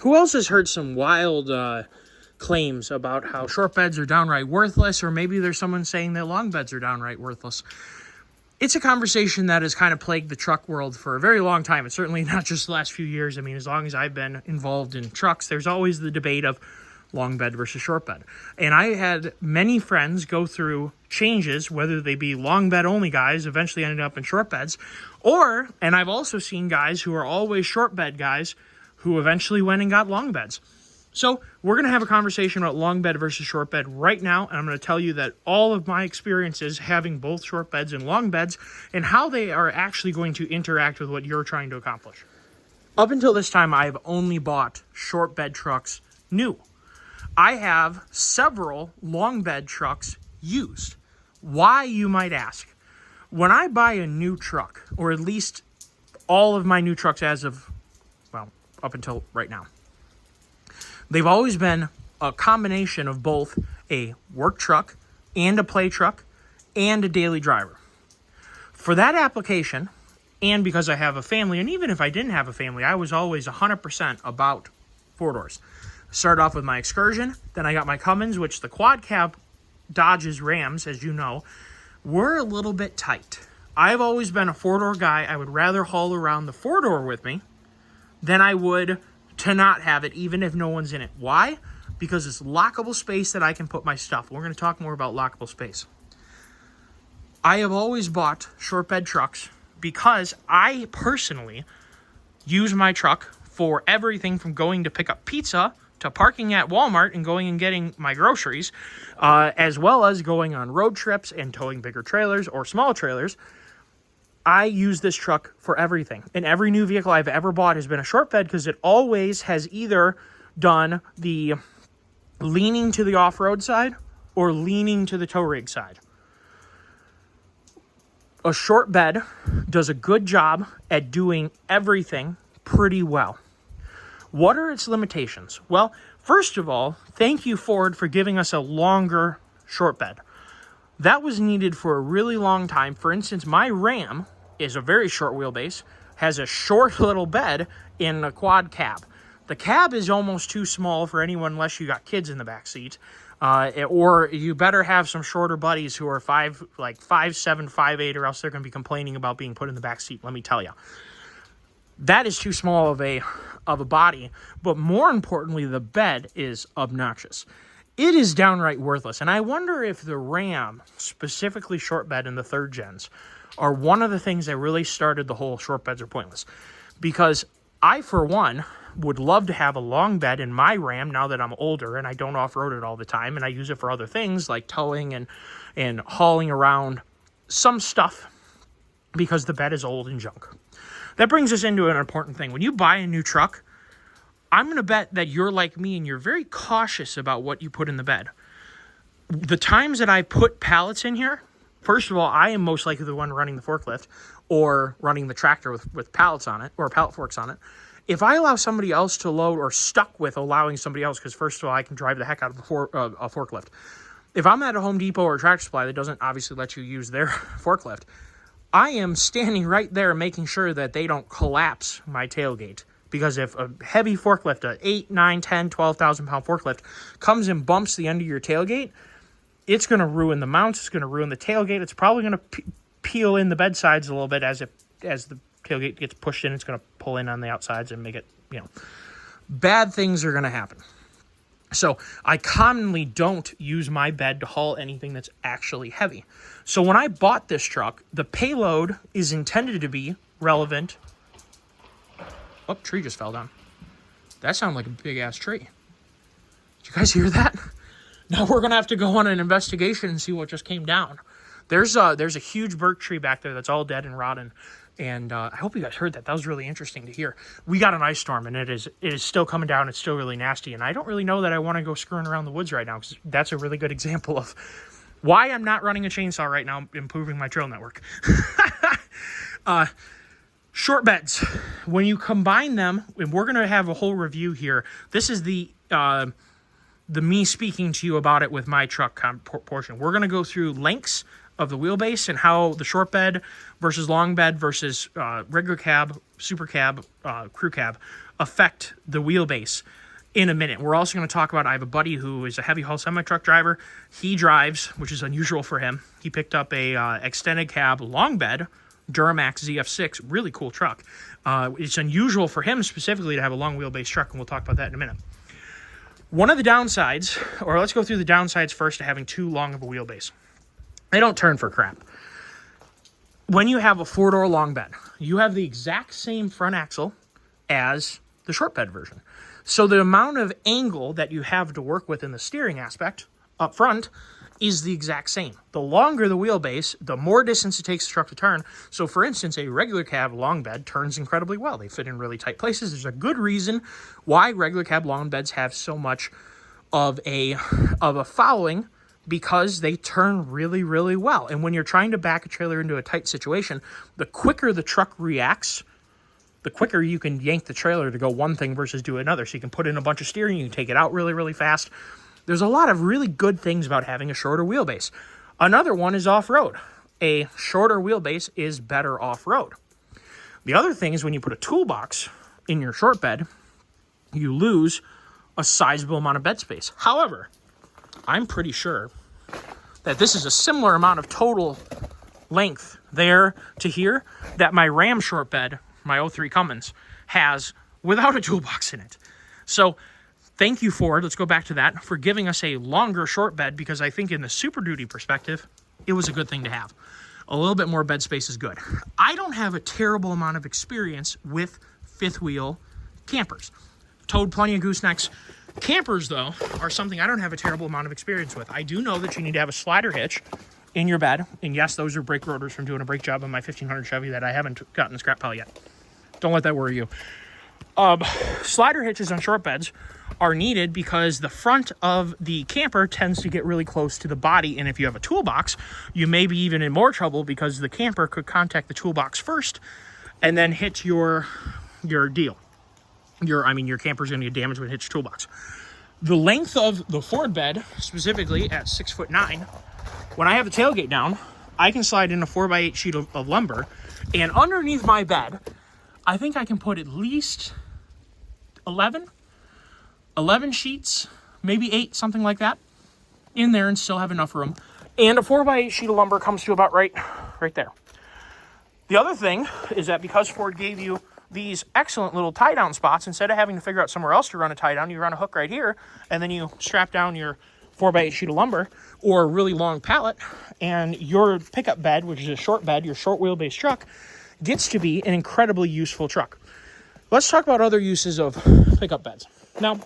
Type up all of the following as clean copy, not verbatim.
Who else has heard some wild claims about how short beds are downright worthless, or maybe there's someone saying that long beds are downright worthless? It's a conversation that has kind of plagued the truck world for a very long time. It's certainly not just the last few years. I mean, as long as I've been involved in trucks, there's always the debate of long bed versus short bed. And I had many friends go through changes, whether they be long bed only guys, eventually ended up in short beds, and I've also seen guys who are always short bed guys who eventually went and got long beds. So we're going to have a conversation about long bed versus short bed right now, and I'm going to tell you that all of my experiences having both short beds and long beds and how they are actually going to interact with what you're trying to accomplish. Up until this time, I've only bought short bed trucks new. I have several long bed trucks used. Why, you might ask? When I buy a new truck, or at least all of my new trucks as of, well, up until right now, they've always been a combination of both a work truck and a play truck and a daily driver. For that application, and because I have a family, and even if I didn't have a family, I was always 100% about four-doors. Started off with my Excursion, then I got my Cummins, which the quad cab Dodges Rams, as you know, were a little bit tight. I've always been a four-door guy. I would rather haul around the four-door with me than I would to not have it, even if no one's in it. Why? Because it's lockable space that I can put my stuff. We're going to talk more about lockable space. I have always bought short bed trucks because I personally use my truck for everything from going to pick up pizza to parking at Walmart and going and getting my groceries, as well as going on road trips and towing bigger trailers or small trailers. I use this truck for everything. And every new vehicle I've ever bought has been a short bed because it always has either done the leaning to the off-road side or leaning to the tow rig side. A short bed does a good job at doing everything pretty well. What are its limitations? Well, first of all, thank you, Ford, for giving us a longer short bed. That was needed for a really long time. For instance, my Ram is a very short wheelbase, has a short little bed in a quad cab. The cab is almost too small for anyone unless you got kids in the back seat. Or you better have some shorter buddies who are 5'7", 5'8", or else they're going to be complaining about being put in the back seat, let me tell you. That is too small of a body, but more importantly, the bed is obnoxious. It is downright worthless, and I wonder if the Ram, specifically short bed in the third gens, are one of the things that really started the whole short beds are pointless. Because I, for one, would love to have a long bed in my Ram now that I'm older and I don't off-road it all the time, and I use it for other things like towing and hauling around some stuff because the bed is old and junk. That brings us into an important thing. When you buy a new truck, I'm going to bet that you're like me and you're very cautious about what you put in the bed. The times that I put pallets in here, first of all, I am most likely the one running the forklift or running the tractor with pallets on it or pallet forks on it. If I allow somebody else to load or stuck with allowing somebody else, because first of all, I can drive the heck out of a forklift. If I'm at a Home Depot or a Tractor Supply that doesn't obviously let you use their forklift, I am standing right there making sure that they don't collapse my tailgate. Because if a heavy forklift, a 8, 9, 10, 12,000 pound forklift comes and bumps the end of your tailgate, it's going to ruin the mounts. It's going to ruin the tailgate. It's probably going to peel in the bed sides a little bit as the tailgate gets pushed in. It's going to pull in on the outsides and make it, bad things are going to happen. So I commonly don't use my bed to haul anything that's actually heavy. So when I bought this truck, the payload is intended to be relevant. Oh, tree just fell down. That sounded like a big-ass tree. Did you guys hear that? Now we're going to have to go on an investigation and see what just came down. There's a huge birch tree back there that's all dead and rotten. And I hope you guys heard that. That was really interesting to hear. We got an ice storm, and it is still coming down. It's still really nasty. And I don't really know that I want to go screwing around the woods right now, because that's a really good example of why I'm not running a chainsaw right now, improving my trail network. Short beds. When you combine them, and we're going to have a whole review here. This is the me speaking to you about it with my truck portion. We're going to go through lengths of the wheelbase and how the short bed versus long bed versus regular cab, super cab, crew cab affect the wheelbase in a minute. We're also going to talk about, I have a buddy who is a heavy haul semi-truck driver. He drives, which is unusual for him. He picked up a extended cab long bed Duramax ZF6, really cool truck. It's unusual for him specifically to have a long wheelbase truck, and we'll talk about that in a minute. One of the downsides, or let's go through the downsides first to having too long of a wheelbase. They don't turn for crap. When you have a four-door long bed, you have the exact same front axle as the short bed version. So the amount of angle that you have to work with in the steering aspect up front is the exact same. The longer the wheelbase, the more distance it takes the truck to turn. So for instance, a regular cab long bed turns incredibly well. They fit in really tight places. There's a good reason why regular cab long beds have so much of a following, because they turn really, really well. And when you're trying to back a trailer into a tight situation, the quicker the truck reacts, the quicker you can yank the trailer to go one thing versus do another. So you can put in a bunch of steering, you can take it out really, really fast. There's a lot of really good things about having a shorter wheelbase. Another one is off-road. A shorter wheelbase is better off-road. The other thing is when you put a toolbox in your short bed, you lose a sizable amount of bed space. However, I'm pretty sure that this is a similar amount of total length there to here that my Ram short bed, my 03 Cummins, has without a toolbox in it. So thank you, Ford, let's go back to that, for giving us a longer short bed, because I think in the Super Duty perspective, it was a good thing to have. A little bit more bed space is good. I don't have a terrible amount of experience with fifth wheel campers. Towed plenty of goosenecks. Campers, though, are something I don't have a terrible amount of experience with. I do know that you need to have a slider hitch in your bed. And yes, those are brake rotors from doing a brake job on my 1500 Chevy that I haven't gotten the scrap pile yet. Don't let that worry you. Slider hitches on short beds are needed because the front of the camper tends to get really close to the body. And if you have a toolbox, you may be even in more trouble because the camper could contact the toolbox first and then hit your deal. Your camper's going to get damaged when it hits your toolbox. The length of the Ford bed, specifically at 6'9", when I have the tailgate down, I can slide in a 4x8 sheet of lumber, and underneath my bed, I think I can put at least 11 sheets, maybe 8, something like that, in there and still have enough room. And a 4x8 sheet of lumber comes to about right there. The other thing is that because Ford gave you these excellent little tie-down spots, instead of having to figure out somewhere else to run a tie-down, you run a hook right here, and then you strap down your 4x8 sheet of lumber or a really long pallet, and your pickup bed, which is a short bed, your short wheelbase truck, gets to be an incredibly useful truck. Let's talk about other uses of pickup beds. Now,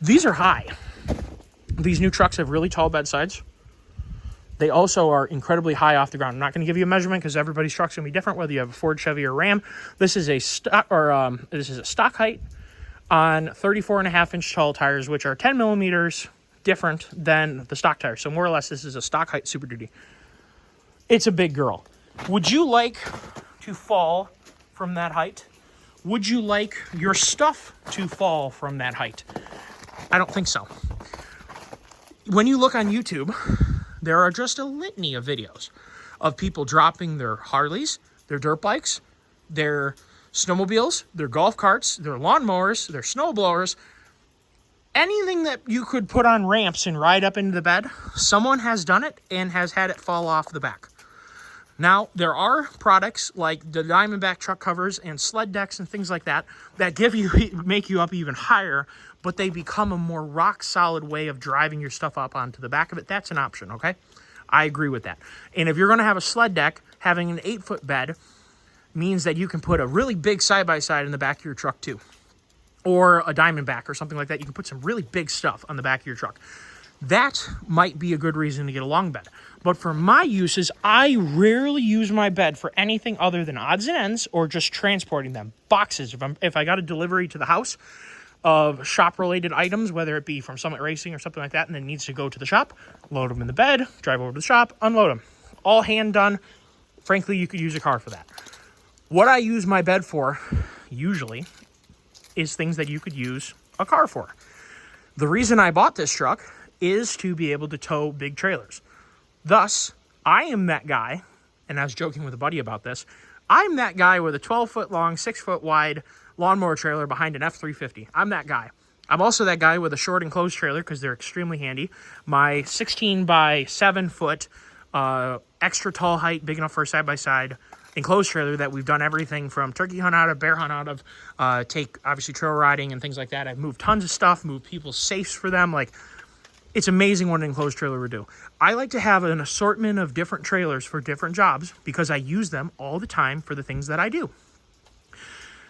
these are high. These new trucks have really tall bed sides. They also are incredibly high off the ground. I'm not going to give you a measurement because everybody's truck's going to be different, whether you have a Ford, Chevy, or Ram. This is a stock height on 34.5-inch tall tires, which are 10 millimeters different than the stock tires. So more or less, this is a stock height Super Duty. It's a big girl. Would you like to fall from that height? Would you like your stuff to fall from that height? I don't think so. When you look on YouTube, there are just a litany of videos of people dropping their Harleys, their dirt bikes, their snowmobiles, their golf carts, their lawnmowers, their snowblowers, anything that you could put on ramps and ride up into the bed. Someone has done it and has had it fall off the back. Now, there are products like the Diamondback truck covers and sled decks and things like that that make you up even higher, but they become a more rock-solid way of driving your stuff up onto the back of it. That's an option, okay? I agree with that. And if you're going to have a sled deck, having an 8-foot bed means that you can put a really big side-by-side in the back of your truck, too. Or a Diamondback or something like that. You can put some really big stuff on the back of your truck. That might be a good reason to get a long bed. But for my uses, I rarely use my bed for anything other than odds and ends or just transporting them. Boxes. If I got a delivery to the house of shop-related items, whether it be from Summit Racing or something like that, and it needs to go to the shop, load them in the bed, drive over to the shop, unload them. All hand done. Frankly, you could use a car for that. What I use my bed for, usually, is things that you could use a car for. The reason I bought this truck is to be able to tow big trailers. Thus, I am that guy, and I was joking with a buddy about this. I'm that guy with a 12-foot long, 6-foot wide lawnmower trailer behind an F-350. I'm that guy. I'm also that guy with a short enclosed trailer because they're extremely handy. My 16 by 7 foot extra tall height, big enough for a side-by-side enclosed trailer that we've done everything from turkey hunt out of, bear hunt out of, take obviously trail riding and things like that. I've moved tons of stuff, moved people's safes for them. Like, it's amazing what an enclosed trailer would do. I like to have an assortment of different trailers for different jobs because I use them all the time for the things that I do.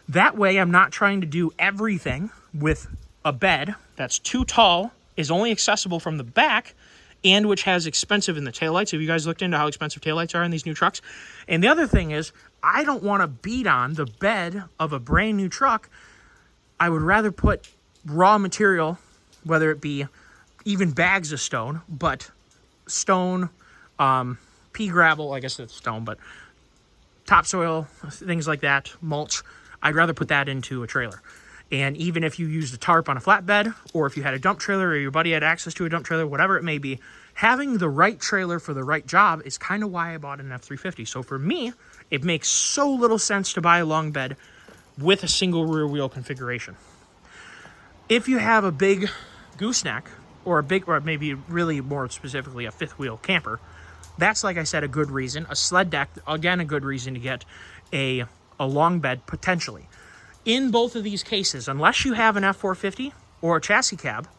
That way, I'm not trying to do everything with a bed that's too tall, is only accessible from the back, and which has expensive in the taillights. Have you guys looked into how expensive taillights are in these new trucks? And the other thing is, I don't want to beat on the bed of a brand new truck. I would rather put raw material, whether it be even bags of stone, but stone, pea gravel, I guess it's stone, but topsoil, things like that, mulch, I'd rather put that into a trailer. And even if you used a tarp on a flatbed, or if you had a dump trailer, or your buddy had access to a dump trailer, whatever it may be, having the right trailer for the right job is kind of why I bought an F-350. So for me, it makes so little sense to buy a long bed with a single rear wheel configuration. If you have a big gooseneck, or maybe really more specifically a fifth wheel camper, that's, like I said, a good reason. A sled deck, again, a good reason to get a long bed potentially. In both of these cases, unless you have an F450 or a chassis cab,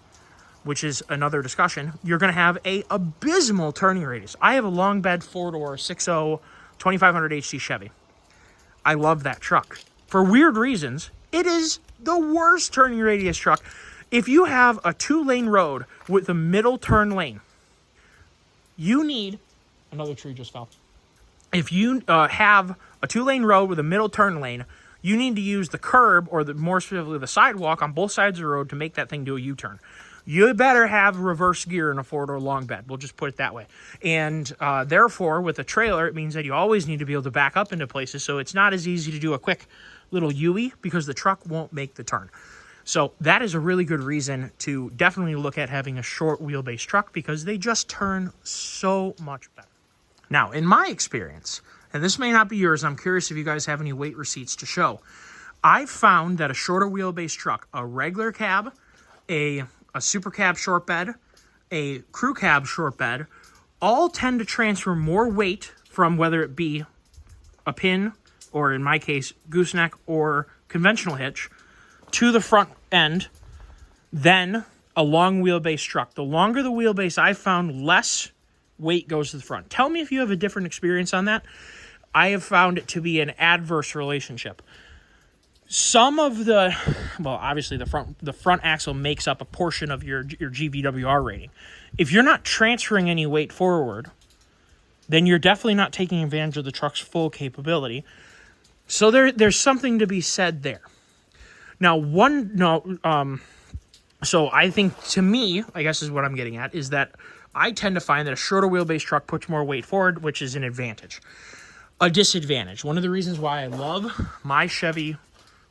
which is another discussion, you're going to have a abysmal turning radius. I have a long bed 4-door 6.0 2500 HD Chevy. I love that truck. For weird reasons, it is the worst turning radius truck. If you have a 2-lane road with a middle turn lane, you need... Another tree just fell. If you have a 2-lane road with a middle turn lane, you need to use the curb, or more specifically the sidewalk, on both sides of the road to make that thing do a U-turn. You better have reverse gear in a 4-door long bed. We'll just put it that way. And therefore, with a trailer, it means that you always need to be able to back up into places, so it's not as easy to do a quick little U-ey because the truck won't make the turn. So that is a really good reason to definitely look at having a short wheelbase truck because they just turn so much better. Now, in my experience, and this may not be yours, I'm curious if you guys have any weight receipts to show. I've found that a shorter wheelbase truck, a regular cab, a super cab short bed, a crew cab short bed, all tend to transfer more weight from whether it be a pin, or in my case, gooseneck or conventional hitch, to the front end than a long wheelbase truck. The longer the wheelbase, I've found less weight goes to the front. Tell me if you have a different experience on that. I have found it to be an adverse relationship. Some of the, well, obviously the front axle makes up a portion of your GVWR rating. If you're not transferring any weight forward, then you're definitely not taking advantage of the truck's full capability. So there's something to be said there. Now, so I think, to me, I guess is what I'm getting at, is that I tend to find that a shorter wheelbase truck puts more weight forward, which is an advantage. A disadvantage. One of the reasons why I love my Chevy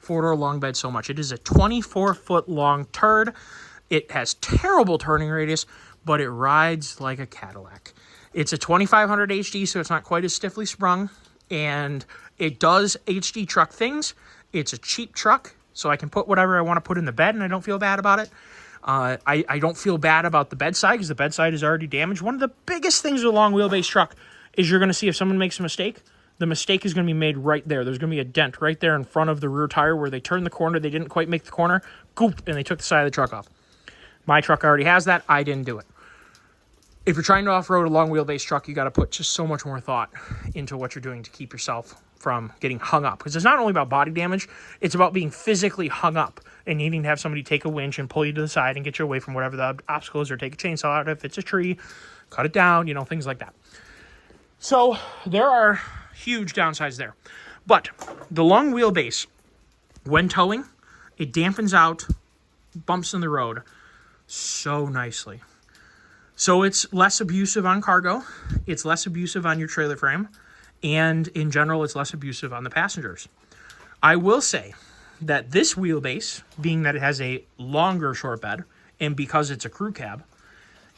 4-door long bed so much. It is a 24-foot long turd. It has terrible turning radius, but it rides like a Cadillac. It's a 2500 HD, so it's not quite as stiffly sprung, and it does HD truck things. It's a cheap truck, so I can put whatever I want to put in the bed, and I don't feel bad about it. I don't feel bad about the bedside because the bedside is already damaged. One of the biggest things with a long wheelbase truck is you're going to see if someone makes a mistake, the mistake is going to be made right there. There's going to be a dent right there in front of the rear tire where they turned the corner. They didn't quite make the corner, goop, and they took the side of the truck off. My truck already has that. I didn't do it. If you're trying to off-road a long wheelbase truck, you got to put just so much more thought into what you're doing to keep yourself from getting hung up. Because it's not only about body damage, it's about being physically hung up and needing to have somebody take a winch and pull you to the side and get you away from whatever the obstacle is, or take a chainsaw out if it's a tree, cut it down, things like that. So there are huge downsides there. But the long wheelbase, when towing, it dampens out bumps in the road so nicely. So it's less abusive on cargo, it's less abusive on your trailer frame, and in general, it's less abusive on the passengers. I will say that this wheelbase, being that it has a longer short bed, and because it's a crew cab,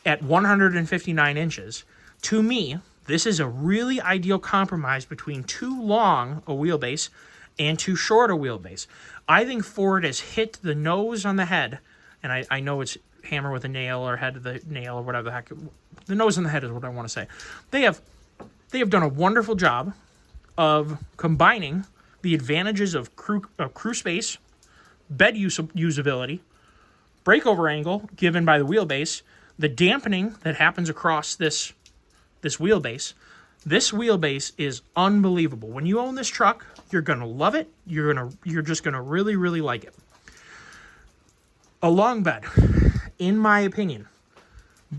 at 159 inches, to me, This is a really ideal compromise between too long a wheelbase and too short a wheelbase. I think Ford has hit the nose on the head, and I know it's hammer with a nail or head of the nail or whatever the heck. The nose on the head is what I want to say. They have done a wonderful job of combining the advantages of crew space, bed usability, breakover angle given by the wheelbase, the dampening that happens across this wheelbase. This wheelbase is unbelievable. When you own this truck, you're gonna love it. You're just gonna really, really like it. A long bed, in my opinion,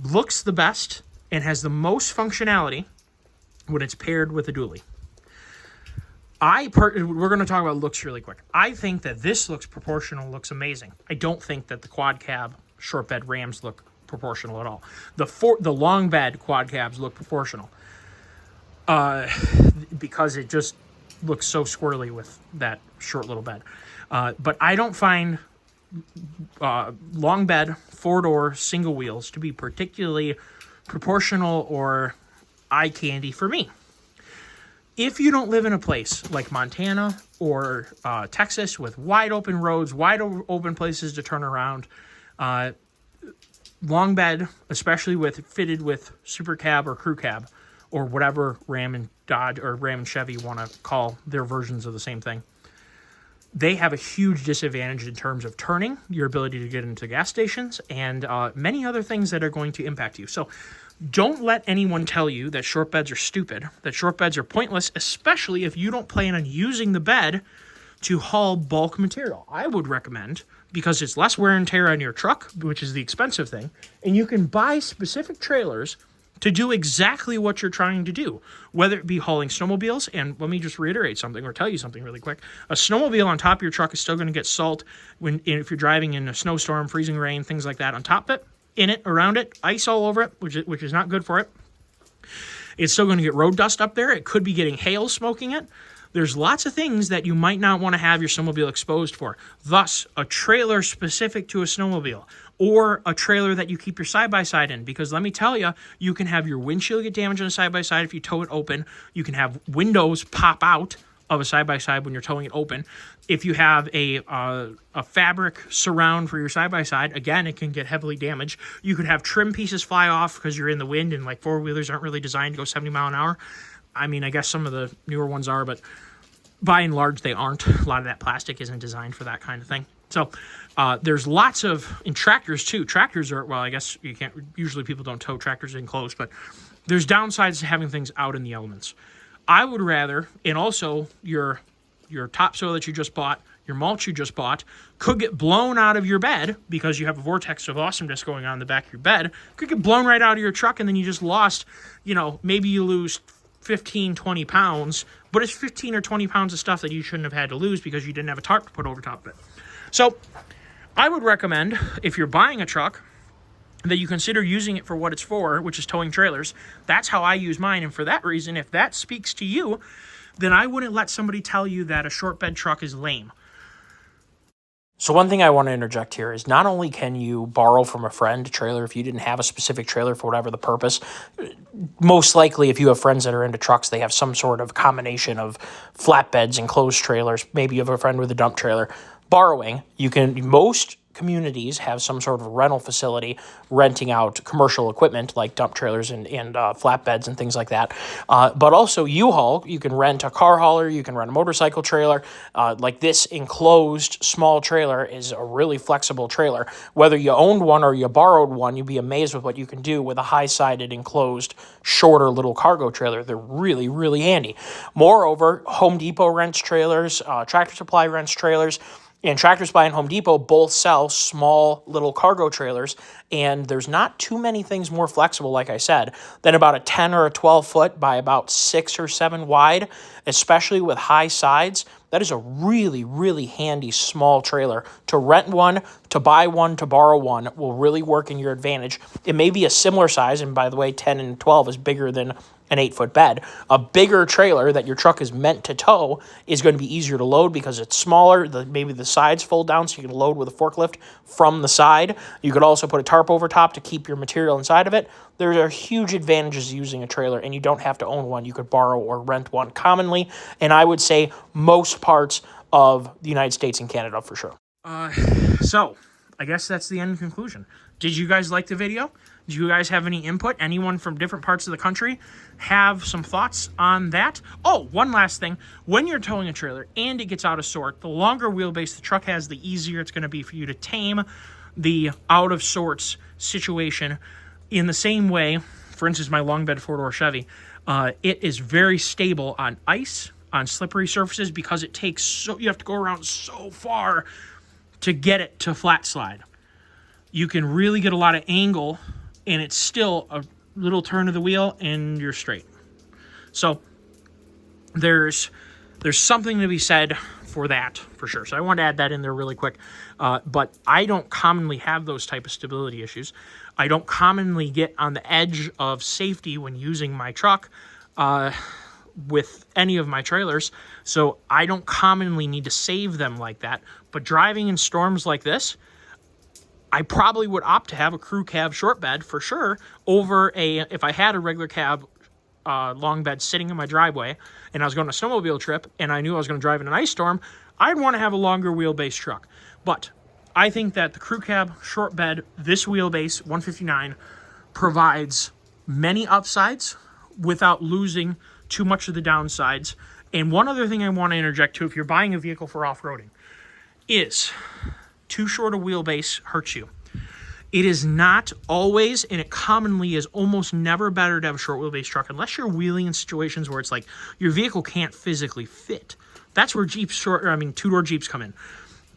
looks the best and has the most functionality when it's paired with a dually. We're going to talk about looks really quick. I think that this looks proportional, looks amazing. I don't think that the quad cab short bed Rams look proportional at all. The long bed quad cabs look proportional because it just looks so squirrely with that short little bed. But I don't find long bed, 4-door, single wheels to be particularly proportional or eye candy for me. If you don't live in a place like Montana or Texas with wide open roads, wide open places to turn around, long bed, especially fitted with super cab or crew cab or whatever Ram and Dodge or Ram and Chevy want to call their versions of the same thing, they have a huge disadvantage in terms of turning, your ability to get into gas stations, and many other things that are going to impact you. So don't let anyone tell you that short beds are stupid, that short beds are pointless, especially if you don't plan on using the bed to haul bulk material. I would recommend, because it's less wear and tear on your truck, which is the expensive thing, and you can buy specific trailers to do exactly what you're trying to do, whether it be hauling snowmobiles. And let me just reiterate something or tell you something really quick. A snowmobile on top of your truck is still going to get salt if you're driving in a snowstorm, freezing rain, things like that on top of it, in it, around it, ice all over it, which is not good for it. It's still going to get road dust up there. It could be getting hail smoking it. There's lots of things that you might not want to have your snowmobile exposed for. Thus, a trailer specific to a snowmobile or a trailer that you keep your side-by-side in. Because let me tell you, you can have your windshield get damaged on a side-by-side if you tow it open. You can have windows pop out of a side-by-side when you're towing it open. If you have a fabric surround for your side-by-side, again, it can get heavily damaged. You could have trim pieces fly off because you're in the wind, and like four-wheelers aren't really designed to go 70 mile an hour. I mean, I guess some of the newer ones are, but by and large, they aren't. A lot of that plastic isn't designed for that kind of thing. So there's lots of, in tractors too. Tractors are, well, I guess you can't, usually people don't tow tractors in close, but there's downsides to having things out in the elements. I would rather, and also your topsoil that you just bought, your mulch you just bought, could get blown out of your bed because you have a vortex of awesomeness going on in the back of your bed, could get blown right out of your truck, and then you just lost, maybe you lose 15, 20 pounds, but it's 15 or 20 pounds of stuff that you shouldn't have had to lose because you didn't have a tarp to put over top of it. So I would recommend, if you're buying a truck, that you consider using it for what it's for, which is towing trailers. That's how I use mine, and for that reason, if that speaks to you, then I wouldn't let somebody tell you that a short bed truck is lame. So one thing I want to interject here is not only can you borrow from a friend a trailer if you didn't have a specific trailer for whatever the purpose, most likely if you have friends that are into trucks, they have some sort of combination of flatbeds and closed trailers. Maybe you have a friend with a dump trailer. Borrowing, most communities have some sort of rental facility renting out commercial equipment like dump trailers and flatbeds and things like that. But also U-Haul, you can rent a car hauler, you can rent a motorcycle trailer. Like this enclosed small trailer is a really flexible trailer. Whether you owned one or you borrowed one, you'd be amazed with what you can do with a high-sided enclosed shorter little cargo trailer. They're really, really handy. Moreover, Home Depot rents trailers, Tractor Supply rents trailers. And Tractor Supply and Home Depot both sell small little cargo trailers, and there's not too many things more flexible, like I said, than about a 10 or a 12 foot by about 6 or 7 wide, especially with high sides. That is a really, really handy small trailer. To rent one, to buy one, to borrow one will really work in your advantage. It may be a similar size, and by the way, 10 and 12 is bigger than an 8-foot bed. A bigger trailer that your truck is meant to tow is going to be easier to load because it's smaller. Maybe the sides fold down so you can load with a forklift from the side. You could also put a tarp over top to keep your material inside of it. There are huge advantages using a trailer, and you don't have to own one. You could borrow or rent one commonly, and I would say most parts of the United States and Canada for sure. So I guess that's the end conclusion. Did you guys like the video? Do you guys have any input? Anyone from different parts of the country have some thoughts on that? Oh, one last thing. When you're towing a trailer and it gets out of sort, the longer wheelbase the truck has, the easier it's going to be for you to tame the out of sorts situation. In the same way, for instance, my long bed 4-door Chevy, it is very stable on ice, on slippery surfaces, because it takes you have to go around so far to get it to flat slide. You can really get a lot of angle, and it's still a little turn of the wheel and you're straight. So there's something to be said for that, for sure. So I want to add that in there really quick. But I don't commonly have those type of stability issues. I don't commonly get on the edge of safety when using my truck with any of my trailers. So I don't commonly need to save them like that. But driving in storms like this, I probably would opt to have a crew cab short bed for sure over if I had a regular cab long bed sitting in my driveway and I was going on a snowmobile trip and I knew I was going to drive in an ice storm, I'd want to have a longer wheelbase truck. But I think that the crew cab short bed, this wheelbase 159, provides many upsides without losing too much of the downsides. And one other thing I want to interject too, if you're buying a vehicle for off-roading, is too short a wheelbase hurts you. It is not always, and it commonly is almost never better to have a short wheelbase truck unless you're wheeling in situations where it's like your vehicle can't physically fit. That's where two-door Jeeps come in.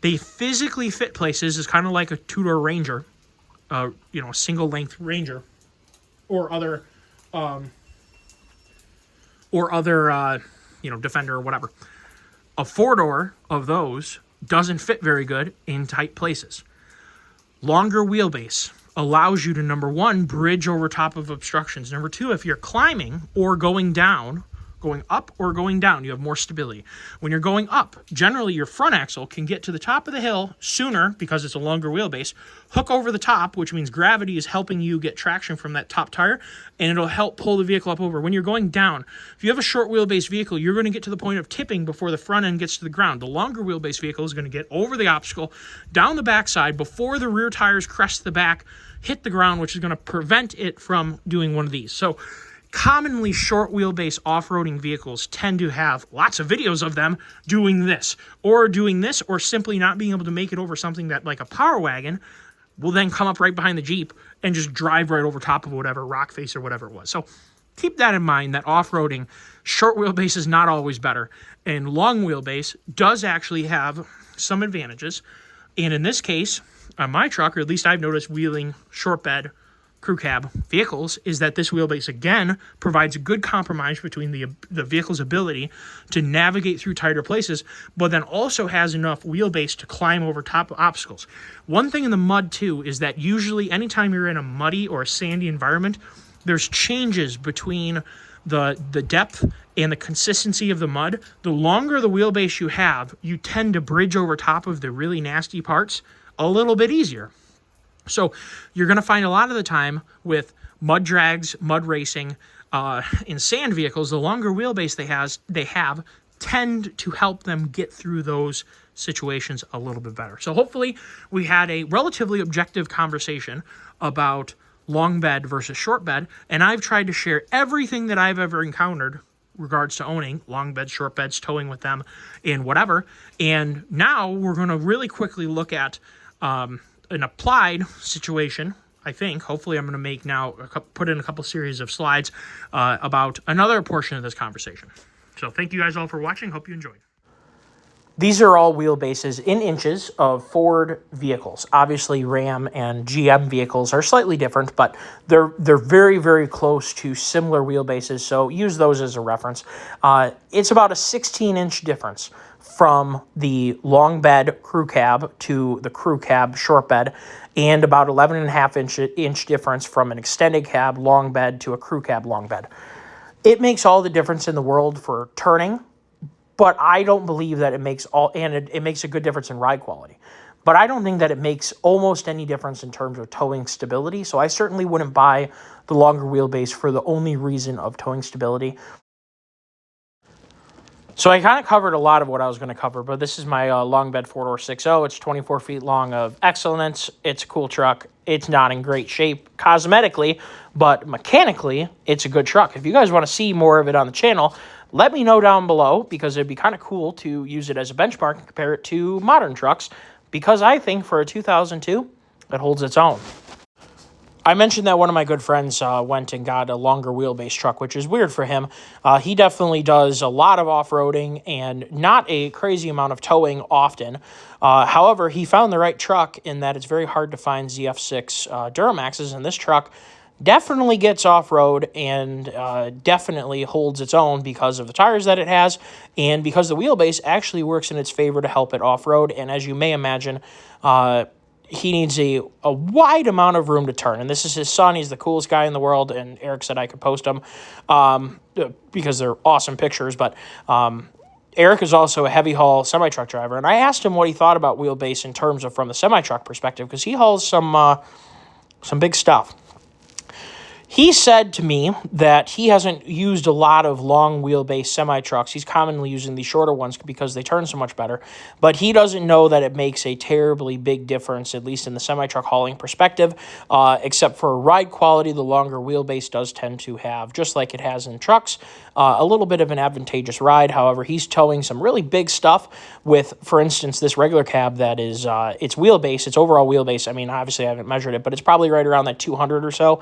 They physically fit places. It's kind of like a two-door Ranger, a single-length Ranger, or other Defender or whatever. A 4-door of those doesn't fit very good in tight places. Longer wheelbase allows you to, number one, bridge over top of obstructions. Number two, if you're climbing or going up or going down, you have more stability. When you're going up, generally your front axle can get to the top of the hill sooner because it's a longer wheelbase, hook over the top, which means gravity is helping you get traction from that top tire, and it'll help pull the vehicle up over. When you're going down, if you have a short wheelbase vehicle, you're going to get to the point of tipping before the front end gets to the ground. The longer wheelbase vehicle is going to get over the obstacle, down the backside, before the rear tires crest the back, hit the ground, which is going to prevent it from doing one of these. So commonly, short wheelbase off-roading vehicles tend to have lots of videos of them doing this, or simply not being able to make it over something that, like a power wagon, will then come up right behind the Jeep and just drive right over top of whatever rock face or whatever it was. So keep that in mind, that off-roading, short wheelbase is not always better, and long wheelbase does actually have some advantages. And in this case, on my truck, or at least I've noticed wheeling short bed crew cab vehicles, is that this wheelbase again provides a good compromise between the vehicle's ability to navigate through tighter places, but then also has enough wheelbase to climb over top of obstacles. One thing in the mud too is that usually anytime you're in a muddy or a sandy environment, there's changes between the depth and the consistency of the mud. The longer the wheelbase you have, you tend to bridge over top of the really nasty parts a little bit easier. So you're going to find a lot of the time with mud drags, mud racing, in sand vehicles, the longer wheelbase they have tend to help them get through those situations a little bit better. So hopefully we had a relatively objective conversation about long bed versus short bed, and I've tried to share everything that I've ever encountered regards to owning long beds, short beds, towing with them, and whatever. And now we're going to really quickly look at an applied situation. I think hopefully I'm going to make now put in a couple series of slides about another portion of this conversation. So thank you guys all for watching. Hope you enjoyed. These are all wheelbases in inches of Ford vehicles. Obviously, Ram and GM vehicles are slightly different, but they're very, very close to similar wheelbases, so use those as a reference. It's about a 16-inch difference from the long bed crew cab to the crew cab short bed, and about 11.5 inch difference from an extended cab long bed to a crew cab long bed. It makes all the difference in the world for turning, but I don't believe that it makes it makes a good difference in ride quality. But I don't think that it makes almost any difference in terms of towing stability. So I certainly wouldn't buy the longer wheelbase for the only reason of towing stability. So I kind of covered a lot of what I was going to cover, but this is my long bed 4-door 6.0. It's 24 feet long of excellence. It's a cool truck. It's not in great shape cosmetically, but mechanically, it's a good truck. If you guys want to see more of it on the channel, let me know down below, because it'd be kind of cool to use it as a benchmark and compare it to modern trucks, because I think for a 2002, it holds its own. I mentioned that one of my good friends went and got a longer wheelbase truck, which is weird for him. He definitely does a lot of off-roading and not a crazy amount of towing often. However, he found the right truck in that it's very hard to find ZF6 Duramaxes, and this truck definitely gets off-road and definitely holds its own because of the tires that it has and because the wheelbase actually works in its favor to help it off-road. And as you may imagine, he needs a wide amount of room to turn. And this is his son. He's the coolest guy in the world. And Eric said I could post them because they're awesome pictures. But Eric is also a heavy haul semi-truck driver. And I asked him what he thought about wheelbase in terms of from the semi-truck perspective, because he hauls some big stuff. He said to me that he hasn't used a lot of long wheelbase semi-trucks. He's commonly using the shorter ones because they turn so much better. But he doesn't know that it makes a terribly big difference, at least in the semi-truck hauling perspective, except for ride quality. The longer wheelbase does tend to have, just like it has in trucks, a little bit of an advantageous ride. However, he's towing some really big stuff with, for instance, this regular cab that is its wheelbase, its overall wheelbase. I mean, obviously I haven't measured it, but it's probably right around that 200 or so.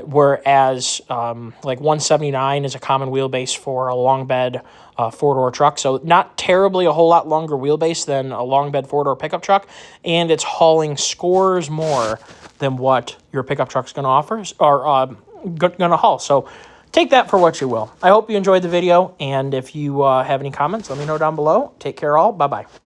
Whereas like 179 is a common wheelbase for a long bed 4-door truck. So not terribly a whole lot longer wheelbase than a long bed 4-door pickup truck. And it's hauling scores more than what your pickup truck's going to offer or going to haul. So take that for what you will. I hope you enjoyed the video. And if you have any comments, let me know down below. Take care all. Bye-bye.